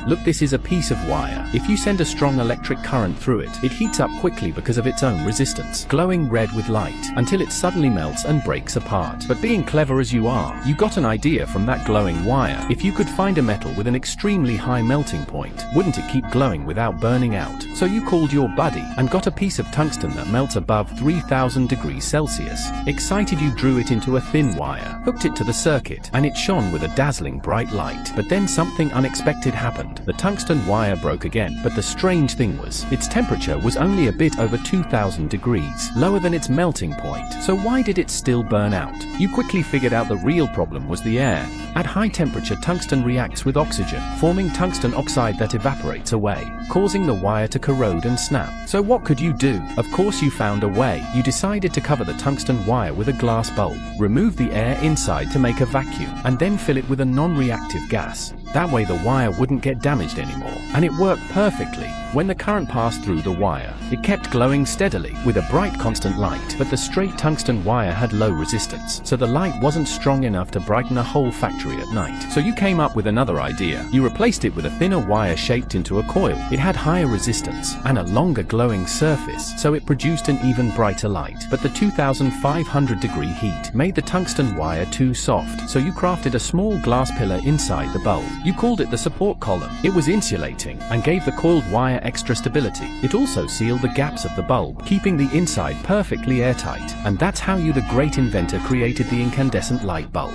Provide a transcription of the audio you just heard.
Look, this is a piece of wire. If you send a strong electric current through it, it heats up quickly because of its own resistance, glowing red with light, until it suddenly melts and breaks apart. But being clever as you are, you got an idea from that glowing wire. If you could find a metal with an extremely high melting point, wouldn't it keep glowing without burning out? So you called your buddy and got a piece of tungsten that melts above 3000 degrees Celsius. Excited, you drew it into a thin wire, hooked it to the circuit, and it shone with a dazzling bright light. But then something unexpected happened. The tungsten wire broke again, but the strange thing was, its temperature was only a bit over 2000 degrees, lower than its melting point. So why did it still burn out? You quickly figured out the real problem was the air. At high temperature, tungsten reacts with oxygen, forming tungsten oxide that evaporates away, causing the wire to corrode and snap. So what could you do? Of course you found a way. You decided to cover the tungsten wire with a glass bulb, remove the air inside to make a vacuum, and then fill it with a non-reactive gas. That way the wire wouldn't get damaged anymore. And it worked perfectly. When the current passed through the wire, it kept glowing steadily with a bright constant light. But the straight tungsten wire had low resistance, so the light wasn't strong enough to brighten a whole factory at night. So you came up with another idea. You replaced it with a thinner wire shaped into a coil. It had higher resistance and a longer glowing surface, so it produced an even brighter light. But the 2500 degree heat made the tungsten wire too soft, so you crafted a small glass pillar inside the bulb. You called it the support column. It was insulating and gave the coiled wire extra stability. It also sealed the gaps of the bulb, keeping the inside perfectly airtight. And that's how you, the great inventor, created the incandescent light bulb.